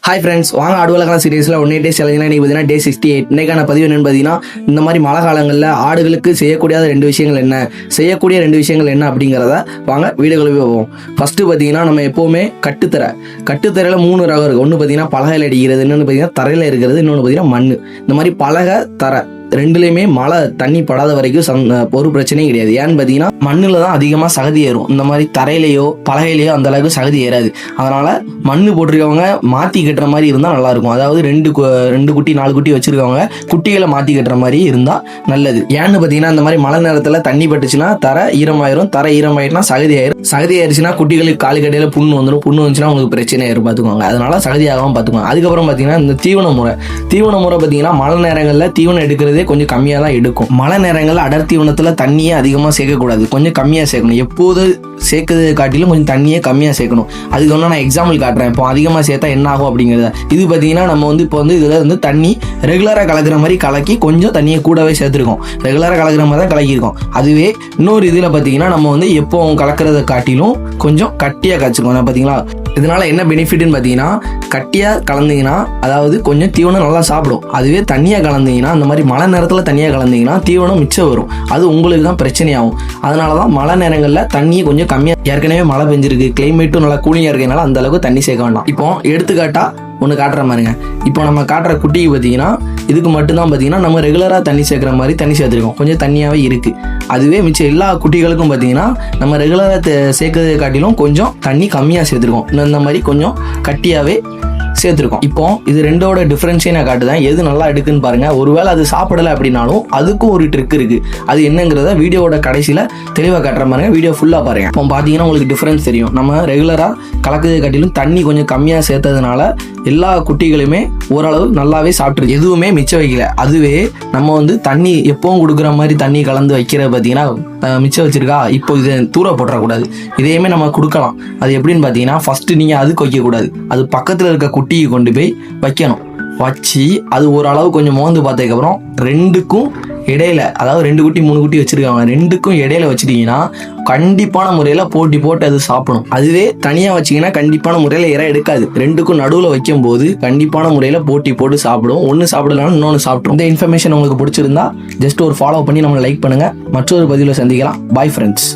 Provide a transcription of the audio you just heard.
Hi friends, வாங்க ஆடுவலகான சீரீஸில் 1 days சேலஞ்சில் இன்றைக்கி பார்த்தீங்கன்னா டே 68. இன்றைக்கான பதிவு என்னென்னு பார்த்தீங்கன்னா, இந்த மாதிரி மழை காலங்களில் ஆடுகளுக்கு செய்யக்கூடிய 2 விஷயங்கள் என்ன, செய்யக்கூடிய 2 விஷயங்கள் என்ன அப்படிங்கிறத வாங்க வீடியோக்குள்ளே போவோம். ஃபஸ்ட்டு பார்த்தீங்கன்னா, நம்ம எப்போவுமே கட்டுத்தரையில் 3 ரகம் இருக்குது. ஒன்று பார்த்தீங்கன்னா பலகையில் அடிக்கிறது, இன்னொன்று பார்த்தீங்கன்னா தரையில் இருக்கிறது, இன்னொன்று பார்த்தீங்கன்னா மண். இந்த மாதிரி பலகை தரை ரெண்டுலேயுமே மழை தண்ணி படாத வரைக்கும் ஒரு பிரச்சனையும் கிடையாது. ஏன்னு பார்த்தீங்கன்னா மண்ணில் தான் அதிகமாக சகதி ஏறும். இந்த மாதிரி தரையிலையோ பலகையிலையோ அந்த அளவுக்கு சகதி ஏறாது. அதனால் மண் போட்டிருக்கவங்க மாற்றி கட்டுற மாதிரி இருந்தால் நல்லாயிருக்கும். அதாவது 2 குட்டி 4 குட்டி வச்சுருக்கவங்க குட்டிகளை மாற்றி கட்டுற மாதிரி இருந்தால் நல்லது. ஏன்னு பார்த்தீங்கன்னா இந்த மாதிரி மழை நேரத்தில் தண்ணி பட்டுச்சுன்னா தரை ஈரமாயிரும். தரை ஈரமாயிட்டுனா சகதி ஆயிரும். சகதி ஆயிடுச்சுன்னா குட்டிகளுக்கு காலு கடையில் புண்ணு வந்துடும். புண்ணு வந்துச்சுன்னா உங்களுக்கு பிரச்சனை ஆயிரும் பார்த்துக்கோங்க. அதனால சகதி ஆகாமல் பார்த்துக்கோங்க. அதுக்கப்புறம் பார்த்தீங்கன்னா இந்த தீவன முறை பார்த்தீங்கன்னா மழை நேரங்களில் தீவனம் எடுக்கிறதே கொஞ்சம் கம்மியாக தான் எடுக்கும். மழை நேரங்களில் அடர் தீவனத்தில் தண்ணியே அதிகமாக சேர்க்கக்கூடாது, கொஞ்சம் கம்மியாக சேர்க்கணும். எப்போது சேர்க்கறது காட்டிலும் கொஞ்சம் தண்ணியே கம்மியாக சேர்க்கணும். அதுக்கு ஒன்று நான் எக்ஸாம்பிள் காட்டுறேன். இப்போ அதிகமாக சேர்த்தா என்ன ஆகும் அப்படிங்கிறத. இது பார்த்தீங்கன்னா நம்ம இப்போ இதில் தண்ணி ரெகுலராக கலக்கிற மாதிரி கலக்கி கொஞ்சம் தண்ணியை கூடவே சேர்த்துருக்கோம். ரெகுலராக கலக்கிற மாதிரி தான் கலக்கியிருக்கோம். அதுவே இன்னொரு இதில் பார்த்தீங்கன்னா நம்ம எப்போ கலக்கிறத காட்டிலும் கொஞ்சம் கட்டியாக காய்ச்சிருக்கோம். பார்த்தீங்களா, இதனால் என்ன பெனிஃபிட்னு பார்த்தீங்கன்னா, கட்டியாக கலந்தீங்கன்னா அதாவது கொஞ்சம் தீவனம் நல்லா சாப்பிடும். அதுவே தண்ணியாக கலந்தீங்கன்னா அந்த மாதிரி மழை நேரத்தில் தண்ணியாக கலந்தீங்கன்னா தீவனம் மிச்சம் வரும். அது உங்களுக்கு தான் பிரச்சனையாகும். அதனால தான் மழை நேரங்களில் தண்ணியை கொஞ்சம் கம்மியாக, ஏற்கனவே மழை பெஞ்சிருக்கு, கிளைமேட்டும் நல்லா கூலிங்காக இருக்கிறதுனால அந்த அளவுக்கு தண்ணி சேர்க்க வேண்டாம். இப்போ எடுத்துக்காட்டாக ஒன்று காட்டுற மாதிரிங்க. இப்போ நம்ம காட்டுற குட்டிக்கு பார்த்தீங்கன்னா இதுக்கு மட்டும்தான் பார்த்தீங்கன்னா நம்ம ரெகுலராக தண்ணி சேர்க்குற மாதிரி தண்ணி சேர்த்துருக்கோம். கொஞ்சம் தண்ணியாகவே இருக்குது. அதுவே மிச்சம் எல்லா குட்டிகளுக்கும் பார்த்தீங்கன்னா நம்ம ரெகுலராக சேர்க்கறதை காட்டிலும் கொஞ்சம் தண்ணி கம்மியாக சேர்த்துருக்கோம். இந்த மாதிரி கொஞ்சம் கட்டியாகவே சேர்த்துருக்கோம். இப்போ இது ரெண்டோட டிஃப்ரென்ஸே நான் காட்டுதான், எது நல்லா எடுக்குன்னு பாருங்க. ஒருவேளை அது சாப்பிடலை அப்படின்னாலும் அதுக்கும் ஒரு ட்ரிக் இருக்கு. அது என்னங்கிறத வீடியோவோட கடைசியில் தெளிவாக காட்டுற பாருங்க. வீடியோ ஃபுல்லாக பாருங்க. இப்போ பார்த்தீங்கன்னா உங்களுக்கு டிஃப்ரென்ஸ் தெரியும். நம்ம ரெகுலராக கலக்கிறதை காட்டிலும் தண்ணி கொஞ்சம் கம்மியாக சேர்த்ததுனால எல்லா குட்டிகளுமே ஓரளவு நல்லாவே சாப்பிட்ருக்கு, எதுவுமே மிச்சம் வைக்கல. அதுவே நம்ம தண்ணி எப்பவும் கொடுக்குற மாதிரி தண்ணி கலந்து வைக்கிற பார்த்தீங்கன்னா மிச்சம் வச்சிருக்கா. இப்போ இதை தூர போட்டுறக்கூடாது. இதையுமே நம்ம கொடுக்கலாம். அது எப்படின்னு பார்த்தீங்கன்னா, ஃபஸ்ட்டு நீங்கள் அதுக்கு வைக்கக்கூடாது. அது பக்கத்தில் இருக்க குட்டியை கொண்டு போய் வைக்கணும். வச்சு அது ஓரளவு கொஞ்சம் மோந்து பார்த்ததுக்கப்புறம் ரெண்டுக்கும் இடையில, அதாவது 2 குட்டி 3 குட்டி வச்சுருக்காங்க, ரெண்டுக்கும் இடையில வச்சுட்டிங்கன்னா கண்டிப்பான முறையில் போட்டி போட்டு அது சாப்பிடும். அதுவே தனியாக வச்சிங்கன்னா கண்டிப்பான முறையில் இறை எடுக்காது. ரெண்டுக்கும் நடுவில் வைக்கும் போது கண்டிப்பான முறையில் போட்டி போட்டு சாப்பிடும். ஒன்று சாப்பிடலாம், இன்னொன்று சாப்பிடும். இந்த இன்ஃபர்மேஷன் உங்களுக்கு பிடிச்சிருந்தா ஜஸ்ட் ஒரு ஃபாலோ பண்ணி நம்மளை லைக் பண்ணுங்கள். மற்றொரு பதிவில் சந்திக்கலாம். Bye friends.